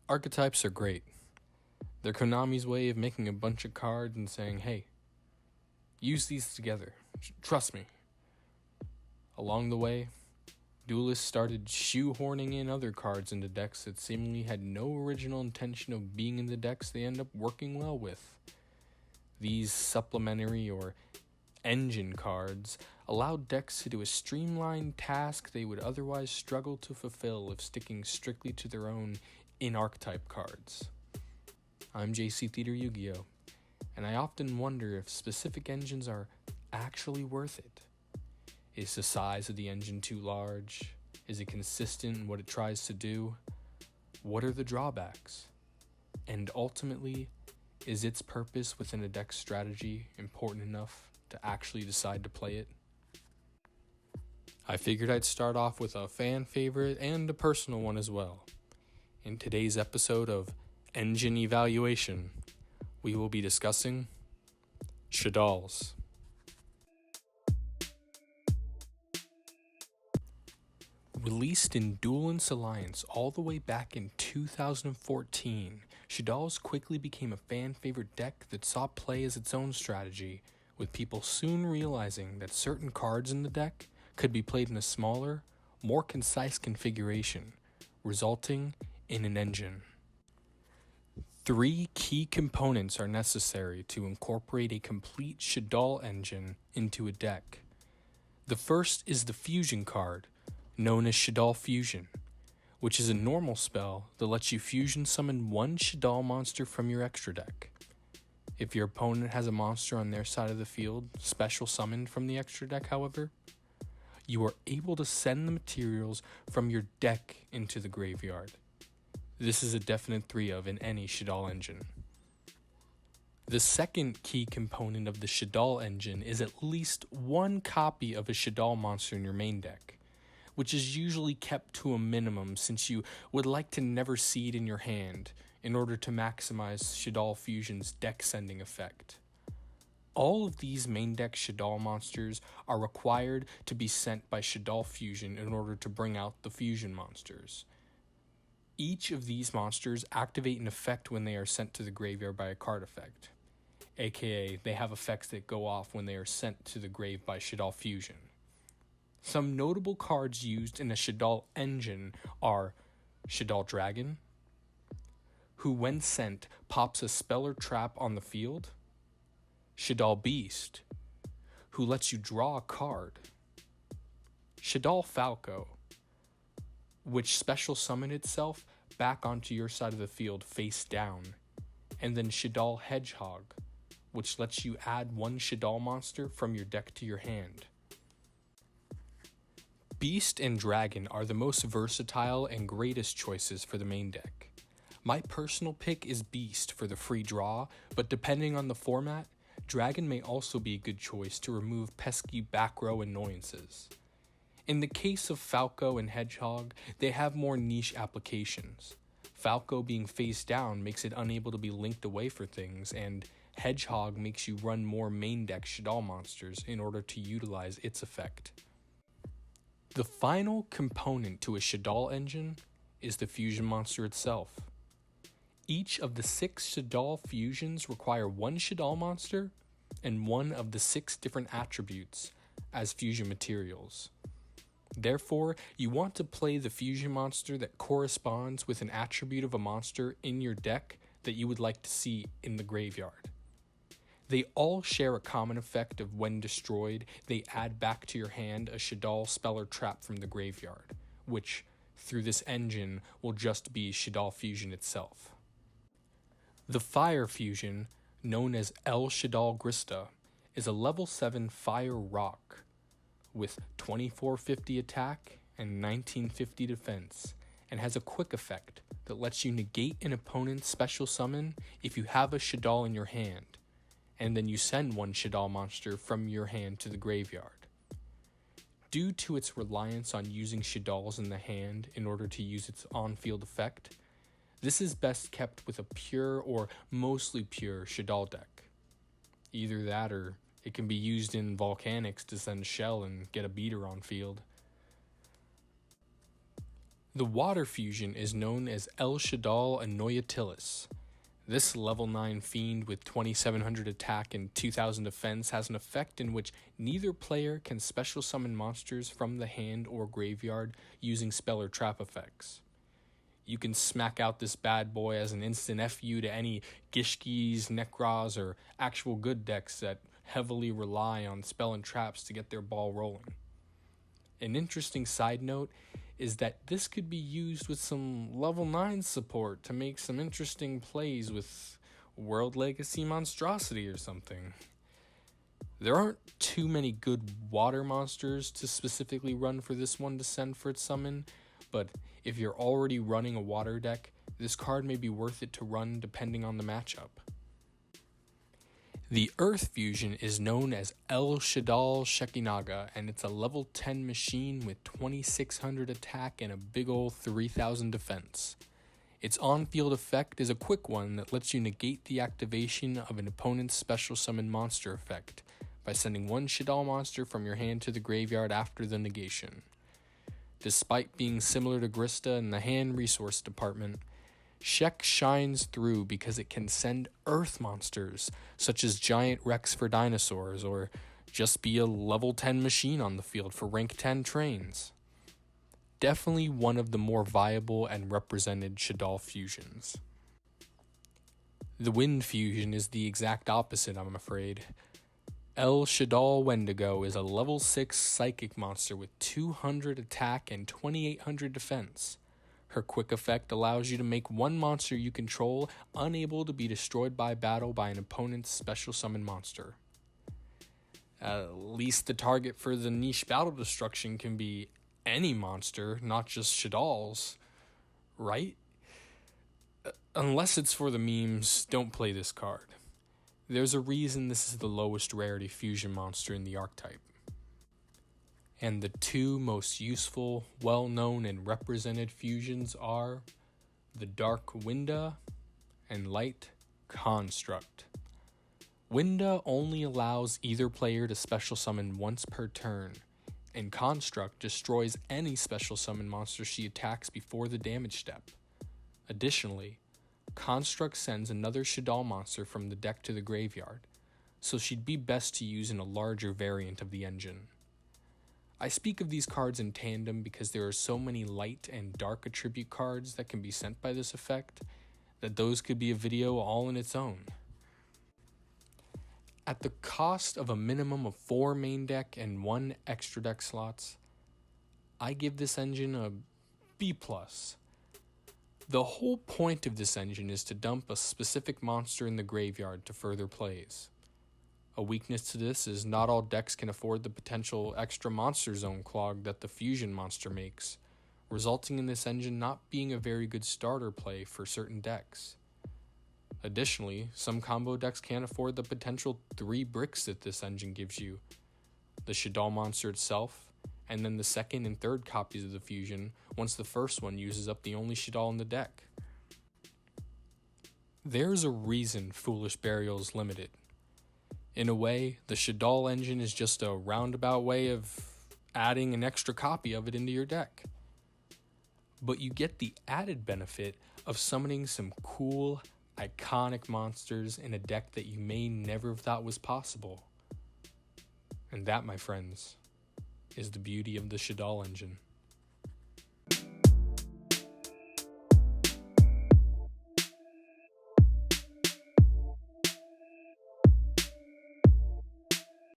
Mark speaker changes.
Speaker 1: Archetypes are great. They're Konami's way of making a bunch of cards and saying, hey, use these together. Trust me. Along the way, duelists started shoehorning in other cards into decks that seemingly had no original intention of being in the decks they end up working well with. These supplementary or engine cards allowed decks to do a streamlined task they would otherwise struggle to fulfill if sticking strictly to their own in-archetype cards. I'm JC Theater Yu-Gi-Oh! And I often wonder if specific engines are actually worth it. Is the size of the engine too large? Is it consistent in what it tries to do? What are the drawbacks? And ultimately, is its purpose within a deck strategy important enough to actually decide to play it? I figured I'd start off with a fan favorite and a personal one as well. In today's episode of Engine Evaluation, we will be discussing Shaddolls. Released in Duel Links Alliance all the way back in 2014, Shaddolls quickly became a fan favorite deck that saw play as its own strategy, with people soon realizing that certain cards in the deck could be played in a smaller, more concise configuration, resulting in an engine. 3 key components are necessary to incorporate a complete Shaddoll engine into a deck. The first is the fusion card, known as Shaddoll Fusion, which is a normal spell that lets you fusion summon one Shaddoll monster from your extra deck. If your opponent has a monster on their side of the field special summoned from the extra deck, however, you are able to send the materials from your deck into the graveyard. This is a definite 3 of in any Shaddoll engine. The second key component of the Shaddoll engine is at least one copy of a Shaddoll monster in your main deck, which is usually kept to a minimum since you would like to never see it in your hand in order to maximize Shaddoll Fusion's deck sending effect. All of these main deck Shaddoll monsters are required to be sent by Shaddoll Fusion in order to bring out the fusion monsters. Each of these monsters activate an effect when they are sent to the graveyard by a card effect, aka they have effects that go off when they are sent to the grave by Shaddoll Fusion. Some notable cards used in a Shaddoll engine are Shaddoll Dragon, who when sent pops a spell or trap on the field, Shaddoll Beast, who lets you draw a card, Shaddoll Falco, which special summon itself back onto your side of the field face down, and then Shaddoll Hedgehog, which lets you add one Shaddoll monster from your deck to your hand. Beast and Dragon are the most versatile and greatest choices for the main deck. My personal pick is Beast for the free draw, but depending on the format, Dragon may also be a good choice to remove pesky back row annoyances. In the case of Falco and Hedgehog, they have more niche applications. Falco being face down makes it unable to be linked away for things, and Hedgehog makes you run more main deck Shaddoll monsters in order to utilize its effect. The final component to a Shaddoll engine is the fusion monster itself. Each of the 6 Shaddoll fusions require one Shaddoll monster and one of the 6 different attributes as fusion materials. Therefore, you want to play the fusion monster that corresponds with an attribute of a monster in your deck that you would like to see in the graveyard. They all share a common effect of when destroyed, they add back to your hand a Shaddoll spell or trap from the graveyard, which, through this engine, will just be Shaddoll Fusion itself. The Fire Fusion, known as El Shaddoll GRYSTA, is a level 7 Fire Rock with 2450 attack and 1950 defense, and has a quick effect that lets you negate an opponent's special summon if you have a Shaddoll in your hand, and then you send one Shaddoll monster from your hand to the graveyard. Due to its reliance on using Shaddolls in the hand in order to use its on-field effect, this is best kept with a pure or mostly pure Shaddoll deck. Either that or it can be used in Volcanics to send Shell and get a beater on field. The water fusion is known as Shaddoll Annoyatilis. This level 9 fiend with 2700 attack and 2000 defense has an effect in which neither player can special summon monsters from the hand or graveyard using spell or trap effects. You can smack out this bad boy as an instant FU to any Gishkis, Nekras, or actual good decks that heavily rely on spell and traps to get their ball rolling. An interesting side note is that this could be used with some level 9 support to make some interesting plays with World Legacy Monstrosity or something. There aren't too many good water monsters to specifically run for this one to send for its summon, but if you're already running a water deck, this card may be worth it to run depending on the matchup. The Earth Fusion is known as Shaddoll SHEKHINAGA, and it's a level 10 machine with 2600 attack and a big ol' 3000 defense. Its on-field effect is a quick one that lets you negate the activation of an opponent's special summon monster effect by sending one Shaddoll monster from your hand to the graveyard after the negation. Despite being similar to GRYSTA in the hand resource department, Shek shines through because it can send earth monsters, such as Giant Rex for dinosaurs, or just be a level 10 machine on the field for rank 10 trains. Definitely one of the more viable and represented Shaddoll fusions. The Wind Fusion is the exact opposite, I'm afraid. Shaddoll Wendigo is a level 6 psychic monster with 200 attack and 2800 defense. Her quick effect allows you to make one monster you control unable to be destroyed by battle by an opponent's special summon monster. At least the target for the niche battle destruction can be any monster, not just Shaddolls, right? Unless it's for the memes, don't play this card. There's a reason this is the lowest rarity fusion monster in the archetype. And the two most useful, well-known, and represented fusions are the Dark Winda and Light Construct. Winda only allows either player to special summon once per turn, and Construct destroys any special summon monster she attacks before the damage step. Additionally, Construct sends another Shaddoll monster from the deck to the graveyard, so she'd be best to use in a larger variant of the engine. I speak of these cards in tandem because there are so many light and dark attribute cards that can be sent by this effect that those could be a video all in its own. At the cost of a minimum of 4 main deck and 1 extra deck slots, I give this engine a B+. The whole point of this engine is to dump a specific monster in the graveyard to further plays. A weakness to this is not all decks can afford the potential extra monster zone clog that the fusion monster makes, resulting in this engine not being a very good starter play for certain decks. Additionally, some combo decks can't afford the potential 3 bricks that this engine gives you: the Shaddoll monster itself, and then the second and third copies of the fusion once the first one uses up the only Shaddoll in the deck. There's a reason Foolish Burial is limited. In a way, the Shaddoll engine is just a roundabout way of adding an extra copy of it into your deck. But you get the added benefit of summoning some cool, iconic monsters in a deck that you may never have thought was possible. And that, my friends, is the beauty of the Shaddoll engine.